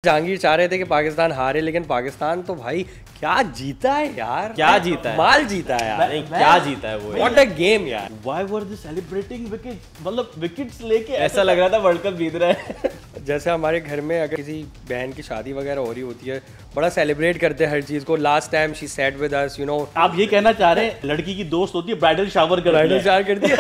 जहांगीर चाह रहे थे कि पाकिस्तान हारे, लेकिन पाकिस्तान तो भाई क्या जीता है यार, क्या जीता है, माल जीता है यार, नहीं क्या जीता है वो, व्हाट अ गेम यार। Why were they celebrating wickets? मतलब विकेट्स लेके ऐसा लग रहा था वर्ल्ड कप जीत रहा है। जैसे हमारे घर में अगर किसी बहन की शादी वगैरह हो रही होती है, बड़ा सेलिब्रेट करते हैं हर चीज को। Last time she said with us, you know. आप ये कहना चाह रहे हैं लड़की की दोस्त होती है ब्राइडल शावर करती है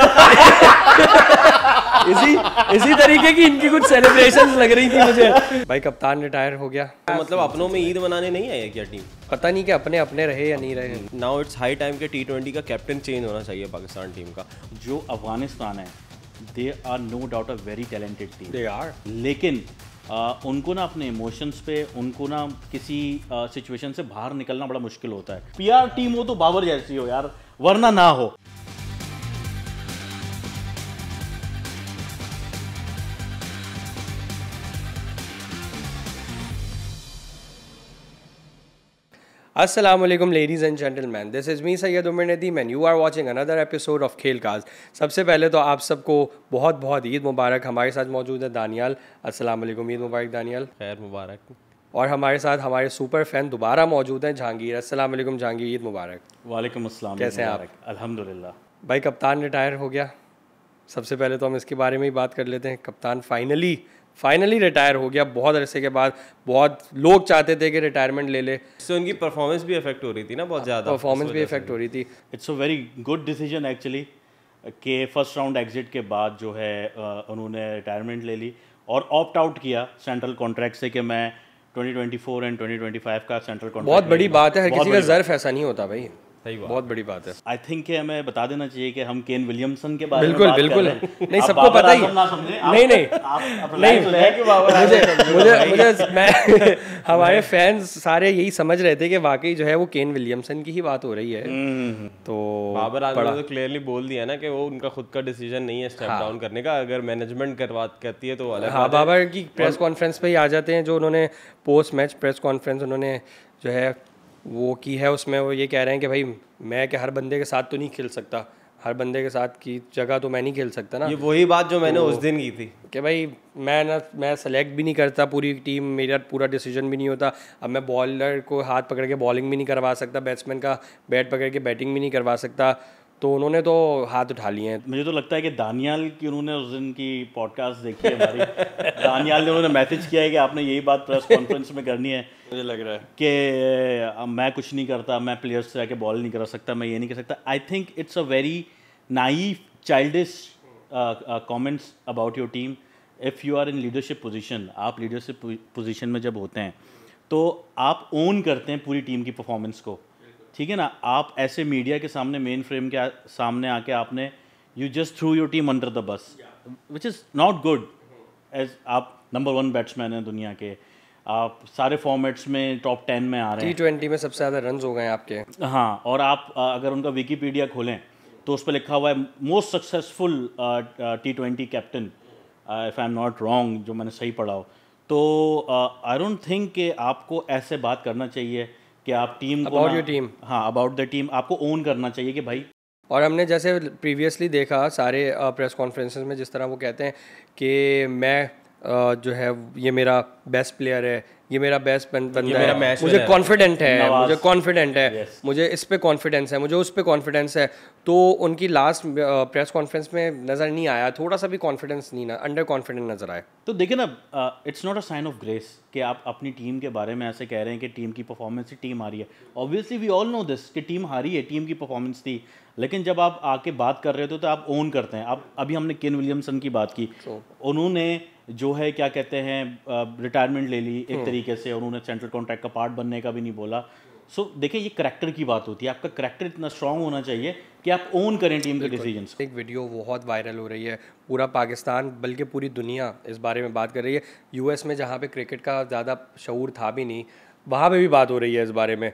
इसी तरीके की इनकी कुछ सेलिब्रेशंस लग रही थी मुझे। भाई कप्तान रिटायर हो गया, तो मतलब अपनों में ईद मनाने नहीं आई है क्या टीम? पता नहीं कि अपने अपने रहे या नहीं रहे। नाउ इट्स हाई टाइम के T20 का कैप्टन चेंज होना चाहिए पाकिस्तान टीम का। जो अफगानिस्तान है, they are no doubt a very talented team, they are, लेकिन उनको ना अपने इमोशंस पे, उनको ना किसी सिचुएशन से बाहर निकलना बड़ा मुश्किल होता है। पीआर टीम हो तो बाबर जैसी हो यार, वरना ना हो। Assalamu alaikum ladies and gentlemen, this is me Sayyid Umar Nadeem and you are watching another episode of खेलकास्ट। सबसे पहले तो आप सबको बहुत बहुत ईद मुबारक। हमारे साथ मौजूद है दानियाल। अस्सलाम वालेकुम, ईद मुबारक दानियाल। खैर मुबारक। और हमारे साथ हमारे सुपर फैन दोबारा मौजूद हैं जहांगीर। अस्सलाम वालेकुम जहांगीर, ईद मुबारक। वालेकुम अस्सलाम, कैसे हैं आप? अल्हम्दुलिल्लाह। भाई कप्तान रिटायर हो गया, सबसे पहले तो हम इसके बारे में ही बात कर लेते हैं। कप्तान फाइनली रिटायर हो गया बहुत अरसे के बाद। बहुत लोग चाहते थे कि रिटायरमेंट ले ले, इससे उनकी परफॉर्मेंस भी इफेक्ट हो रही थी ना, बहुत ज़्यादा परफॉर्मेंस भी इफेक्ट हो रही थी। It's a very good decision actually कि फर्स्ट राउंड एग्जिट के बाद जो है उन्होंने रिटायरमेंट ले ली और ऑप्ट आउट किया सेंट्रल कॉन्ट्रैक्ट से कि मैं 2024 एंड 2025 का सेंट्रल कॉन्ट्रैक्ट। बहुत बड़ी बात है, हर किसी का ज़र्फ ऐसा नहीं होता भाई, सही बात, बहुत बड़ी बात है। आई थिंक कि हमें बता देना चाहिए कि हम केन विलियमसन के बारे में बिल्कुल बात बिल्कुल कर रहे हैं। नहीं, आप सबको पता ही बाबर आजम ना समझें, आप- नहीं नहीं आप नहीं, relax कि बाबर आजम मुझे मैं हमारे फैंस सारे यही समझ रहे थे कि वाकई जो है वो केन विलियमसन की ही बात हो रही है। तो बाबर आजम ने तो क्लियरली बोल दिया ना कि वो उनका खुद का डिसीजन नहीं है स्टेप डाउन करने का। अगर मैनेजमेंट करती है तो अलग हाँ, बात है। बाबर की प्रेस कॉन्फ्रेंस पे ही आ जाते हैं, जो उन्होंने पोस्ट मैच प्रेस कॉन्फ्रेंस उन्होंने जो है वो की है, उसमें वो ये कह रहे हैं कि भाई मैं कि हर बंदे के साथ तो नहीं खेल सकता, हर बंदे के साथ की जगह तो मैं नहीं खेल सकता ना। ये वही बात जो मैंने उस दिन की थी कि भाई मैं सेलेक्ट भी नहीं करता पूरी टीम, मेरा पूरा डिसीजन भी नहीं होता। अब मैं बॉलर को हाथ पकड़ के बॉलिंग भी नहीं करवा सकता, बैट्समैन का बैट पकड़ के बैटिंग भी नहीं करवा सकता। तो उन्होंने तो हाथ उठा लिए हैं। मुझे तो लगता है कि दानियाल की उन्होंने उस दिन की पॉडकास्ट देखी है हमारी। दानियाल ने उन्होंने मैसेज किया है कि आपने यही बात प्रेस कॉन्फ्रेंस में करनी है। मुझे लग रहा है कि मैं कुछ नहीं करता, मैं प्लेयर्स से आके बॉल नहीं करा सकता, मैं ये नहीं कर सकता। I think it's a very naive childish comments about your team. If you are in leadership position, आप लीडरशिप पोजीशन में जब होते हैं तो आप ओन करते हैं पूरी टीम की परफॉर्मेंस को, ठीक है ना। आप ऐसे मीडिया के सामने, मेन फ्रेम के सामने आके आपने you just throw your team under the bus, which is not good. As आप नंबर 1 बैट्समैन हैं दुनिया के, आप सारे फॉर्मेट्स में टॉप 10 में आ रहे हैं, T20 में सबसे ज़्यादा रन हो गए हैं आपके। हाँ। और आप अगर उनका विकीपीडिया खोलें तो उस पर लिखा हुआ है most successful T20 captain, if I am not wrong, जो मैंने सही पढ़ा हो। तो आई डोंट थिंक कि आपको ऐसे बात करना चाहिए कि आप टीम को अबाउट योर टीम, हाँ अबाउट द टीम आपको ओन करना चाहिए कि भाई। और हमने जैसे प्रीवियसली देखा सारे प्रेस कॉन्फ्रेंसेस में, जिस तरह वो कहते हैं कि मैं जो है ये मेरा बेस्ट प्लेयर है, ये मेरा बेस्ट बंदा है, मुझे कॉन्फिडेंट है, मुझे कॉन्फिडेंट है, मुझे इस पे कॉन्फिडेंस है, मुझे उस पे कॉन्फिडेंस है। तो उनकी लास्ट प्रेस कॉन्फ्रेंस में नज़र नहीं आया, थोड़ा सा भी कॉन्फिडेंस नहीं, अंडर कॉन्फिडेंट नज़र आए। तो देखिए ना, it's not a sign of grace कि आप अपनी टीम के बारे में ऐसे कह रहे हैं कि टीम की परफॉर्मेंस से टीम हारी है। Obviously we all know this कि टीम हारी है, टीम की परफॉर्मेंस थी, लेकिन जब आप आके बात कर रहे हो तो आप ओन करते हैं। आप अभी हमने केन विलियमसन की बात की, उन्होंने जो है क्या कहते हैं रिटायरमेंट ले ली एक तरीके से, उन्होंने सेंट्रल कॉन्ट्रैक्ट का पार्ट बनने का भी नहीं बोला। सो देखिए, ये करैक्टर की बात होती है, आपका करैक्टर इतना स्ट्रांग होना चाहिए कि आप ओन करें टीम के डिसीजंस। एक वीडियो बहुत वायरल हो रही है, पूरा पाकिस्तान बल्कि पूरी दुनिया इस बारे में बात कर रही है। यूएस में जहाँ पे क्रिकेट का ज़्यादा शऊर था भी नहीं, वहाँ पे भी बात हो रही है इस बारे में।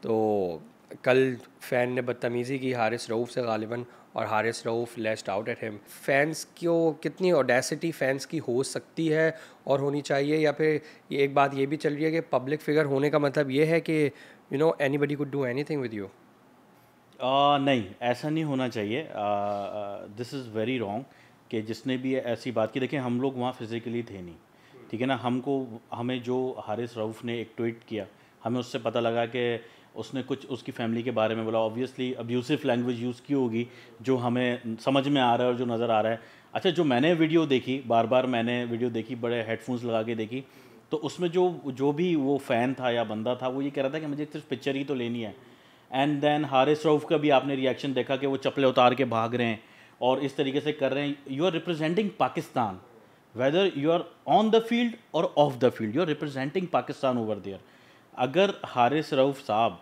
तो कल फ़ैन ने बदतमीज़ी की हारिस रऊफ़ से गालिबन, और Haris Rauf lashed out at him. Fans को कितनी ऑडेसिटी फैंस की हो सकती है और होनी चाहिए, या फिर ये एक बात ये भी चल रही है कि पब्लिक फिगर होने का मतलब ये है कि you know anybody could do anything with you. नहीं, ऐसा नहीं होना चाहिए। दिस इज़ वेरी रॉन्ग कि जिसने भी ऐसी बात की, देखिए हम लोग वहाँ फिज़िकली थे नहीं, ठीक है ना, हमें जो हारिस रऊफ़ ने एक ट्वीट किया, हमें उससे पता लगा कि उसने कुछ उसकी फैमिली के बारे में बोला, ऑब्वियसली अब्यूसिव लैंग्वेज यूज़ की होगी जो हमें समझ में आ रहा है और जो नज़र आ रहा है। अच्छा, जो मैंने वीडियो देखी, बार मैंने वीडियो देखी, बड़े हेडफोन्स लगा के देखी, तो उसमें जो भी वो फ़ैन था या बंदा था, वो ये कह रहा था कि मुझे सिर्फ पिक्चर ही तो लेनी है। एंड देन हारिस रऊफ़ का भी आपने रिएक्शन देखा कि वो चप्पलें उतार के भाग रहे हैं और इस तरीके से कर रहे हैं। You are representing Pakistan, whether you are on the field और off the field, you are representing Pakistan over there. अगर हारिस रऊफ़ साहब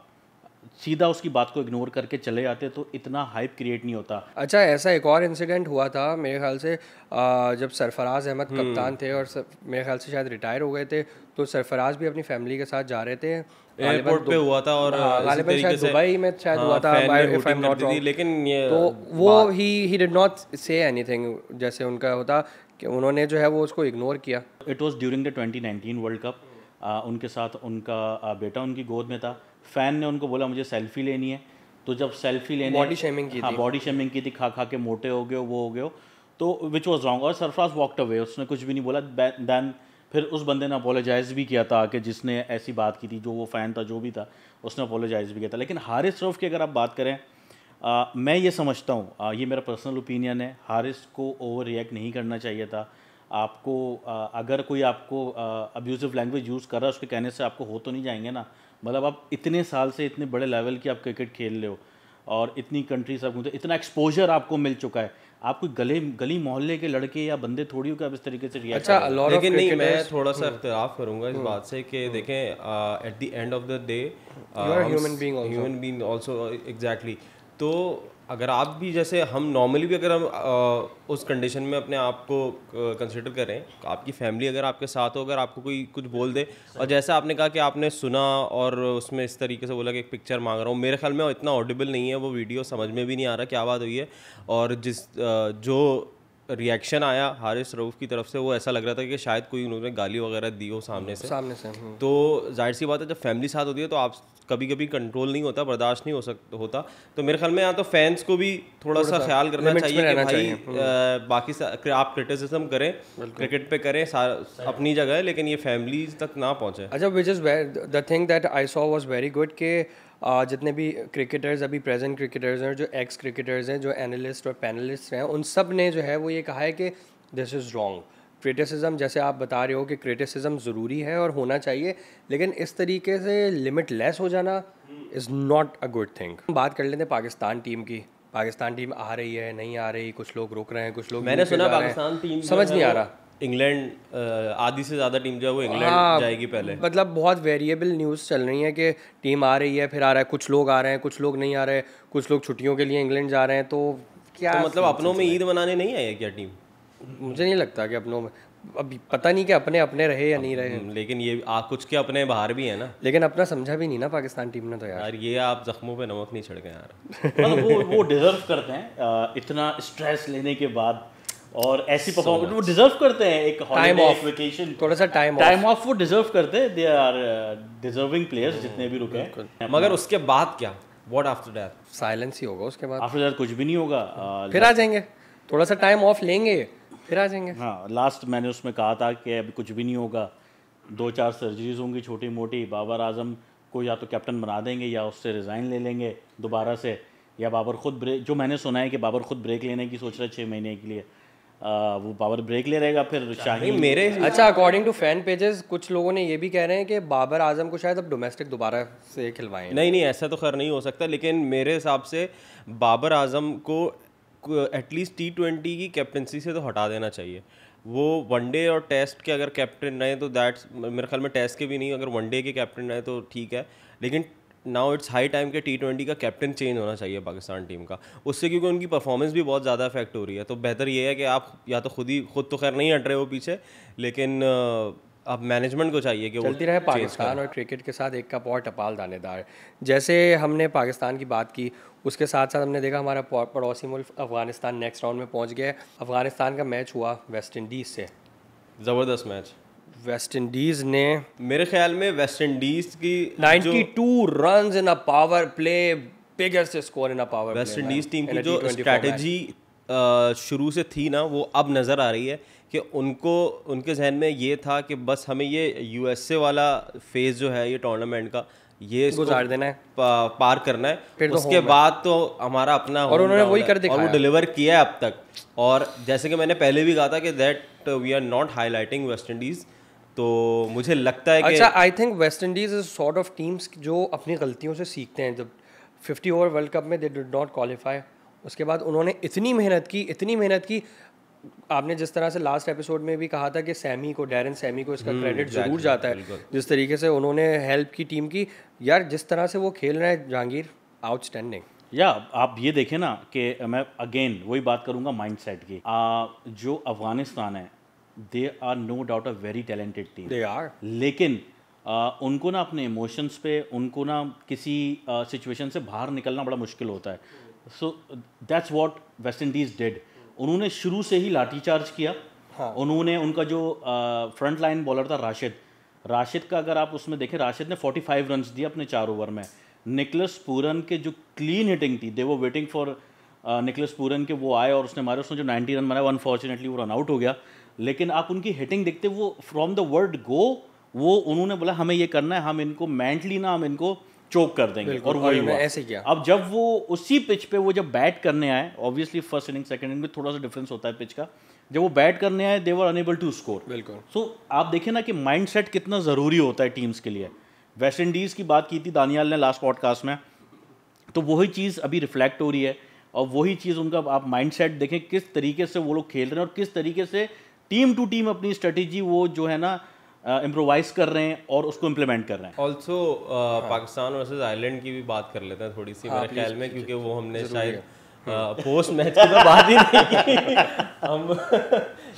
सीधा उसकी बात को इग्नोर करके चले जाते तो इतना हाइप क्रिएट नहीं होता। अच्छा, ऐसा एक और इंसिडेंट हुआ था मेरे ख्याल से, जब सरफराज अहमद कप्तान थे और मेरे ख्याल से शायद रिटायर हो गए थे, तो सरफराज भी अपनी फैमिली के साथ जा रहे थे, एयरपोर्ट पे हुआ था और गालिबन शायद दुबई में शायद हुआ था, if I am not wrong. लेकिन ये तो वो he did not say anything, जैसे उनका होता कि उन्होंने जो है वो उसको इग्नोर किया। It was during the 2019 world cup, उनके साथ उनका बेटा उनकी गोद में था। फ़ैन ने उनको बोला मुझे सेल्फी लेनी है, तो जब सेल्फी लेने बॉडी शेमिंग की हाँ, थी, बॉडी शेमिंग की थी, खा के मोटे हो गए, वो हो गए, तो विच वॉज रॉन्ग। और सरफराज वॉकड अवे, उसने कुछ भी नहीं बोला। दैन फिर उस बंदे ने अपोलोजाइज़ भी किया था कि जिसने ऐसी बात की थी, जो वो फ़ैन था, जो भी था, उसने अपोलोजाइज़ भी किया था। लेकिन हारिस रऊफ़ की अगर आप बात करें, मैं ये समझता हूँ, ये मेरा पर्सनल ओपिनियन है, हारिस को ओवर रिएक्ट नहीं करना चाहिए था। आपको अगर कोई आपको अब्यूज़िव लैंग्वेज यूज़ कर रहा है, उसके कहने से आपको हो तो नहीं जाएंगे ना। मतलब आप इतने साल से इतने बड़े लेवल की आप क्रिकेट खेल रहे हो और इतनी कंट्री सब घूमते, इतना एक्सपोजर आपको मिल चुका है, आप कोई गली मोहल्ले के लड़के या बंदे थोड़ी हो कि आप इस तरीके से रिएक्ट अच्छा, करें। लेकिन नहीं, मैं थोड़ा सा इख्तिलाफ करूंगा इस बात से कि देखें, at the end of the day human being also, exactly. तो अगर आप भी, जैसे हम नॉर्मली भी अगर हम उस कंडीशन में अपने आप को कंसिडर करें, आपकी फैमिली अगर आपके साथ हो, अगर आपको कोई कुछ बोल दे, और जैसा आपने कहा कि आपने सुना और उसमें इस तरीके से बोला कि एक पिक्चर मांग रहा हूँ, मेरे ख्याल में इतना ऑडिबल नहीं है वो वीडियो, समझ में भी नहीं आ रहा क्या बात हुई है। और जो रिएक्शन आया हारिस रऊफ़ की तरफ से, वो ऐसा लग रहा था कि शायद कोई उन्होंने गाली वगैरह दी हो सामने से। तो जाहिर सी बात है, जब फैमिली साथ होती है तो आप कभी कभी कंट्रोल नहीं होता, बर्दाश्त नहीं होता। तो मेरे ख्याल में यहाँ तो फैंस को भी थोड़ा सा ख्याल करना चाहिए कि भाई बाकी आप क्रिटिसिज्म करें, क्रिकेट पे करें, अपनी जगह है, लेकिन ये फैमिलीज तक ना पहुँचे। अच्छा, which is the thing that I saw was very good कि जितने भी क्रिकेटर्स अभी प्रेजेंट क्रिकेटर्स हैं, जो एक्स क्रिकेटर्स हैं, जो एनालिस्ट और पैनलिस्ट हैं, उन सब ने जो है वो ये कहा है कि दिस इज़ रॉन्ग। क्रिटिसिज्म, जैसे आप बता रहे हो कि क्रिटिसिज्म ज़रूरी है और होना चाहिए, लेकिन इस तरीके से लिमिट लेस हो जाना is not a good thing. बात कर लेते हैं पाकिस्तान टीम की। पाकिस्तान टीम आ रही है, नहीं आ रही, कुछ लोग रुक रहे हैं, कुछ लोग मैंने सुना पाकिस्तान टीम समझ नहीं आ रहा, इंग्लैंड आधी से ज़्यादा टीम जो है वो इंग्लैंड जाएगी पहले। मतलब बहुत वेरिएबल न्यूज़ चल रही है कि टीम आ रही है, फिर आ रहा है, कुछ लोग आ रहे हैं, कुछ लोग नहीं आ रहे, कुछ लोग छुट्टियों के लिए इंग्लैंड जा रहे हैं। तो क्या तो मतलब अपनों में ईद मनाने नहीं आई है क्या टीम? मुझे नहीं लगता कि अपनों में, अभी पता नहीं कि अपने अपने रहे या नहीं रहे, लेकिन ये कुछ के अपने बाहर भी है ना। लेकिन अपना समझा भी नहीं ना पाकिस्तान टीम ने। तो यार ये आप जख्मों पे नमक नहीं छिड़के यार। मतलब वो डिजर्व करते हैं इतना स्ट्रेस लेने के बाद, और ऐसी परफॉर्मेंस वो डिजर्व करते हैं। एक टाइम ऑफ, वेकेशन, थोड़ा सा टाइम ऑफ वो डिजर्व करते हैं। दे आर डिजर्विंग प्लेयर्स जितने भी रुके हैं। मगर उसके बाद क्या, व्हाट आफ्टर दैट? साइलेंस ही होगा उसके बाद, आफ्टर दैट कुछ भी नहीं होगा। फिर आ जाएंगे, थोड़ा सा टाइम ऑफ लेंगे, फिर आ जाएंगे। हाँ, लास्ट मैंने उसमें कहा था कि अभी कुछ भी नहीं होगा, 2-4 सर्जरीज होंगी छोटी मोटी, बाबर आजम को या तो कैप्टन बना देंगे या उससे रिज़ाइन ले लेंगे दोबारा से, या बाबर खुद ब्रेक, जो मैंने सुना है कि बाबर खुद ब्रेक लेने की सोच रहे 6 महीने के लिए, वो बाबर ब्रेक ले रहेगा। फिर शाहीन मेरे अच्छा, अकॉर्डिंग टू फैन पेजेस कुछ लोगों ने ये भी कह रहे हैं कि बाबर आजम को शायद अब डोमेस्टिक दोबारा से खिलवाएं। नहीं, ऐसा तो खैर नहीं हो सकता, लेकिन मेरे हिसाब से बाबर आजम को एटलीस्ट T20 की कैप्टनसी से तो हटा देना चाहिए। वो वनडे और टेस्ट के अगर कैप्टन रहे तो दैट्स, मेरे ख्याल में टेस्ट के भी नहीं, अगर वनडे के कैप्टन रहे तो ठीक है, लेकिन नाउ इट्स हाई टाइम के T20 का कैप्टन चेंज होना चाहिए पाकिस्तान टीम का, उससे क्योंकि उनकी परफॉर्मेंस भी बहुत ज़्यादा इफेक्ट हो रही है। तो बेहतर ये है कि आप या तो खुद तो खैर नहीं हट रहे हो पीछे, लेकिन अब मैनेजमेंट को चाहिए कि वो चलती रहे पाकिस्तान और क्रिकेट के साथ एक कप और टपाल दानेदार। जैसे हमने पाकिस्तान की बात की, उसके साथ साथ हमने देखा हमारा पड़ोसी मुल्क अफगानिस्तान नेक्स्ट राउंड में पहुंच गया। अफगानिस्तान का मैच हुआ वेस्ट इंडीज़ से, ज़बरदस्त मैच। वेस्ट इंडीज़ ने, मेरे ख्याल में वेस्ट इंडीज़ की 92 runs in a power play, biggest score in a power play. West Indies team की जो स्ट्रैटेजी शुरू से थी ना, वो अब नज़र आ रही है कि उनको उनके जहन में ये था कि बस हमें ये यूएसए वाला फेज जो है ये टूर्नामेंट का ये गुजार देना है, पार करना है, फिर तो उसके बाद तो हमारा अपना और उन्होंने वही कर दिखाया और वो डिलीवर किया है अब तक। और जैसे कि मैंने पहले भी कहा था कि that we are not highlighting West Indies, तो मुझे लगता है कि अच्छा I think West Indies is sort of teams जो अपनी गलतियों से सीखते हैं। जब 50 ओवर वर्ल्ड कप में दे डिड नॉट क्वालिफाई, उसके बाद उन्होंने इतनी मेहनत की। आपने जिस तरह से लास्ट एपिसोड में भी कहा था कि डैरन सैमी को इसका क्रेडिट ज़रूर जाता है, जिस तरीके से उन्होंने हेल्प की टीम की। यार जिस तरह से वो खेल रहे हैं जहांगीर, आउटस्टैंडिंग। या आप ये देखें ना कि मैं अगेन वही बात करूंगा माइंडसेट की। जो अफगानिस्तान है, they are no doubt a very talented team, they are, लेकिन उनको ना अपने इमोशंस पे, उनको ना किसी सिचुएशन से बाहर निकलना बड़ा मुश्किल होता है। So that's what West Indies did. उन्होंने शुरू से ही लाठीचार्ज किया। हाँ। उन्होंने उनका जो फ्रंट लाइन बॉलर था राशिद का अगर आप उसमें देखें, राशिद ने 45 रन्स दिए अपने 4 ओवर में। निकलस पूरन के जो क्लीन हिटिंग थी, दे वो वेटिंग फॉर निकलस पूरन के, वो आए और उसने मारे, उसने जो 90 रन बनाया, अनफॉर्चुनेटली वो रन आउट हो गया। लेकिन आप उनकी हिटिंग देखते, वो फ्रॉम द वर्ड गो, वो उन्होंने बोला हमें ये करना है, हम इनको मेंटली ना हम इनको चोक कर देंगे, और वही हुआ। ऐसे किया। अब जब वो उसी पिच पे वो जब बैट करने आए, obviously first inning second inning में थोड़ा सा डिफरेंस होता है पिच का, जब वो बैट करने आए दे वर अनेबल टू स्कोर। बिल्कुल। सो आप देखें ना कि माइंडसेट कितना ज़रूरी होता है टीम्स के लिए। वेस्ट इंडीज़ की बात की थी दानियाल ने लास्ट पॉडकास्ट में, तो वही चीज़ अभी रिफ्लेक्ट हो रही है, और वही चीज़ उनका आप माइंडसेट देखें किस तरीके से वो लोग खेल रहे हैं, और किस तरीके से टीम टू टीम अपनी स्ट्रेटेजी वो जो है ना इम्प्रोवाइज कर रहे हैं और उसको इम्प्लीमेंट कर रहे हैं। ऑल्सो पाकिस्तान वर्सेस आयरलैंड की भी बात कर लेते हैं थोड़ी सी, मेरे ख्याल में, क्योंकि वो हमने शायद पोस्ट मैच की तो बात ही नहीं की। हम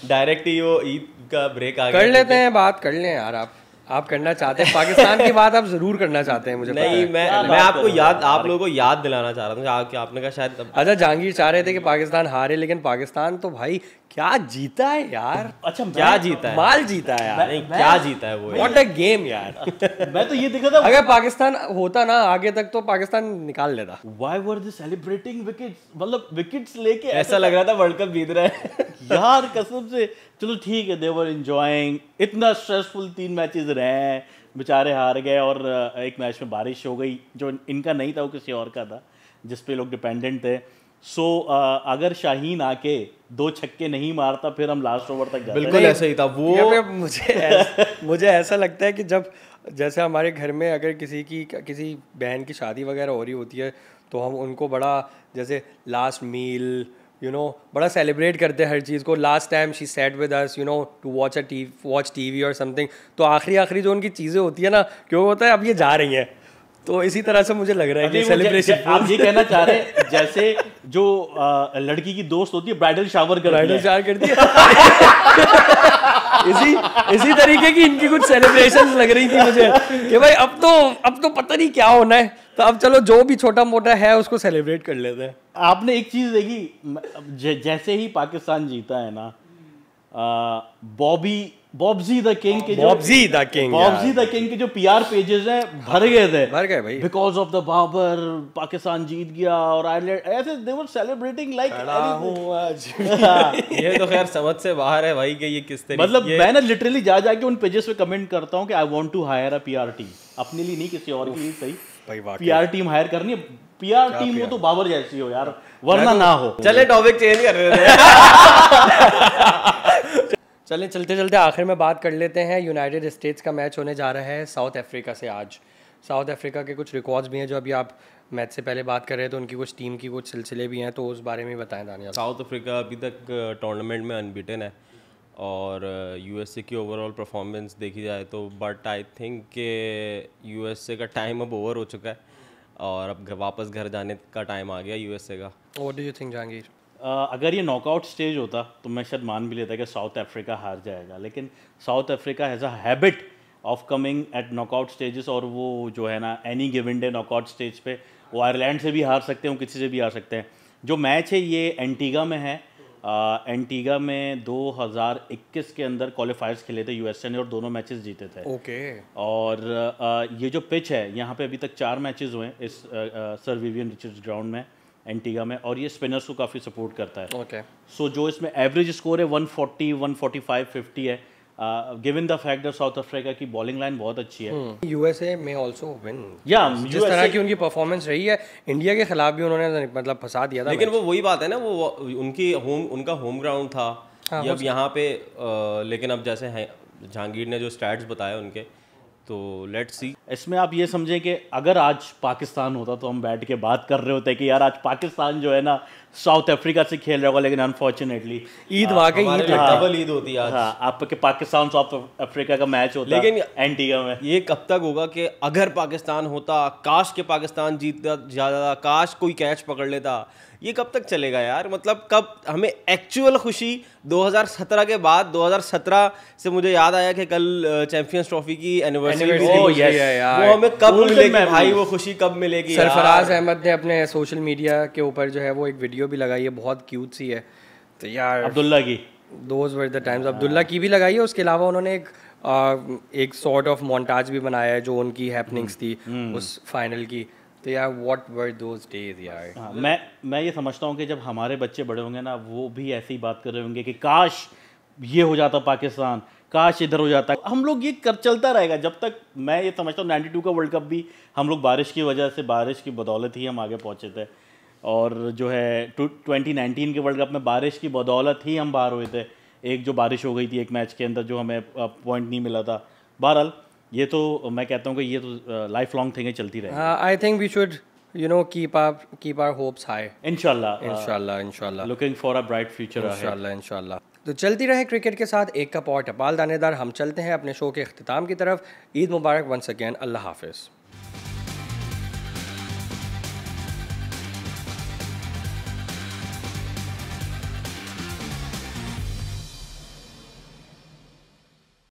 डायरेक्ट ही वो ईद का ब्रेक आ गया, कर लेते हैं, बात कर लें यार। आप करना चाहते हैं पाकिस्तान की बात, आप जरूर करना चाहते हैं, मुझे नहीं, मैं आपको आप लोगों को याद दिलाना चाह रहा था कि आपने कहा शायद। अच्छा, जहांगीर चाह रहे थे कि पाकिस्तान हारे, लेकिन पाकिस्तान तो भाई क्या जीता है यार। अच्छा, क्या जीता है, माल जीता है यार। नहीं, क्या जीता है वो, व्हाट अ गेम यार। मैं तो ये देखा था, अगर पाकिस्तान होता ना आगे तक तो पाकिस्तान निकाल लेता। Why were they celebrating wickets, मतलब विकेट्स लेके ऐसा लग रहा था वर्ल्ड कप जीत रहा है। यार कसम से। चलो ठीक है, दे वर एंजॉयिंग, इतना स्ट्रेसफुल 3 मैचेस रहे हैं, बेचारे हार गए, और एक मैच में बारिश हो गई जो इनका नहीं था, वो किसी और का था जिस पे लोग डिपेंडेंट थे। सो अगर शाहीन आके 2 छक्के नहीं मारता, फिर हम लास्ट ओवर तक जाते। बिल्कुल ऐसा ही था वो। मुझे ऐसा लगता है कि जब जैसे हमारे घर में अगर किसी बहन की शादी वगैरह हो रही होती है, तो हम उनको बड़ा जैसे लास्ट मील बड़ा सेलिब्रेट करते हैं हर चीज़ को। Last time she sat with us to watch TV और समथिंग, तो आखिरी जो उनकी चीज़ें होती है ना, क्यों होता है अब ये जा रही हैं, तो इसी तरह से मुझे लग रहा है कि सेलिब्रेशन। आप ये कहना चाह रहे हैं जैसे जो लड़की की दोस्त होती है ब्राइडल शावर करती है। इसी तरीके की इनकी कुछ सेलिब्रेशंस लग रही थी मुझे कि भाई अब तो पता नहीं क्या होना है, तो अब चलो जो भी छोटा मोटा है उसको सेलिब्रेट कर लेते हैं। आपने एक चीज देखी, जैसे ही पाकिस्तान जीता है ना, बॉब्जी द किंग के जो पीआर पेजेस हैं भर गए भाई, because of the Babar, Pakistan जीत गया, और आयरलैंड ऐसे दे वर सेलिब्रेटिंग लाइक ये तो खैर समझ से बाहर है भाई कि ये किस तरीके, मतलब मैं ना लिटरली जाके उन पेजेस पे कमेंट करता हूँ कि I want to hire a PR team, अपने लिए नहीं किसी और के लिए, सही पीआर टीम हायर करनी है। पीआर टीम हो तो बाबर जैसी हो यार, वरना ना हो। चले टॉपिक चेंज कर रहे थे। चलें चलते आखिर में बात कर लेते हैं। यूनाइटेड स्टेट्स का मैच होने जा रहा है साउथ अफ्रीका से आज। साउथ अफ्रीका के कुछ रिकॉर्ड्स भी हैं जो अभी आप मैच से पहले बात कर रहे हैं, तो उनकी कुछ टीम की कुछ सिलसिले भी हैं, तो उस बारे में बताएं दानियाल। साउथ अफ्रीका अभी तक टूर्नामेंट में अनबीटन है, और यूएसए की ओवरऑल परफॉर्मेंस देखी जाए तो, बट आई थिंक कि यूएसए का टाइम अब ओवर हो चुका है, और अब वापस घर जाने का टाइम आ गया यूएसए का। What do you think Jahangir? अगर ये नॉकआउट स्टेज होता तो मैं शायद मान भी लेता कि साउथ अफ्रीका हार जाएगा, लेकिन south Africa has a habit of coming at knockout stages, और वो जो है ना any given day knockout stage पे वो आयरलैंड से भी हार सकते हैं, वो किसी से भी हार सकते हैं। जो मैच है ये एंटीगा में है। एंटीगा में 2021 के अंदर क्वालिफायर्स खेले थे यूएसए ने, और दोनों मैचेस जीते थे। ओके। और ये जो पिच है यहाँ पे अभी तक 4 मैचेस हुए इस सर विवियन रिचर्ड्स ग्राउंड में, एंटीगा में, और ये स्पिनर्स को काफ़ी सपोर्ट करता है। ओके सो जो इसमें एवरेज स्कोर है 140, 145, 50 है, given the fact that south Africa की बॉलिंग लाइन बहुत अच्छी है। यूएसए में आल्सो विन, या जिस तरह की उनकी परफॉर्मेंस रही है, इंडिया के खिलाफ भी उन्होंने मतलब फंसा दिया था। लेकिन वो वही बात है ना, वो उनका होम ग्राउंड था। ये अब यहाँ पे लेकिन अब जैसे है जहांगीर ने जो स्टैट्स बताए उनके, तो लेट्स सी। इसमें आप ये समझें कि अगर आज पाकिस्तान होता तो हम बैठ के बात कर रहे होते कि यार आज पाकिस्तान जो है ना साउथ अफ्रीका से खेल रहा होगा, लेकिन अनफॉर्चुनेटली ईद वाकई ईद डबल ईद होती है आज। हाँ, आपके पाकिस्तान साउथ अफ्रीका का मैच होता लेकिन एंटीगा में। ये कब तक होगा कि अगर पाकिस्तान होता, काश के पाकिस्तान जीतता ज़्यादा, काश कोई कैच पकड़ लेता, ये कब तक चलेगा यार? मतलब कब हमें एक्चुअल खुशी 2017 के बाद, 2017 से मुझे याद आया कि कल चैंपियंस ट्रॉफी की एनिवर्सरी है यार, वो हमें कब मिलेगी भाई? वो खुशी कब मिलेगी? सरफराज अहमद ने अपने सोशल मीडिया के ऊपर जो है वो एक वीडियो भी लगाई है, बहुत क्यूट सी है। तो यार अब्दुल्ला की those were the times, Abdullah की भी लगाई है। उसके अलावा उन्होंने एक सॉर्ट ऑफ मोन्टाज भी बनाया है जो उनकी हैपनिंग्स थी उस फाइनल की। तो यार व्हाट वर दोज डेज यार। हाँ, मैं ये समझता हूँ कि जब हमारे बच्चे बड़े होंगे ना, वो भी ऐसी ही बात कर रहे होंगे कि काश ये हो जाता पाकिस्तान, काश इधर हो जाता। हम लोग ये कर चलता रहेगा जब तक, मैं ये समझता हूँ 92 का वर्ल्ड कप भी हम लोग बारिश की वजह से, बारिश की बदौलत ही हम आगे पहुँचे थे, और जो है 2019 के वर्ल्ड कप में बारिश की बदौलत ही हम बाहर हुए थे। एक जो बारिश हो गई थी एक मैच के अंदर, जो हमें पॉइंट नहीं मिला था। बहरहाल ये तो मैं कहता हूँ कि ये तो लाइफ लॉन्ग थिंग चलती रहेगी। I think we should keep our hopes high. इंशाल्लाह looking for a bright future इंशाल्लाह। तो चलती रहे क्रिकेट के साथ एक कप और टपाल दानेदार। हम चलते हैं अपने शो के इख्तिताम की तरफ। ईद मुबारक वंस अगेन। अल्लाह हाफिज़।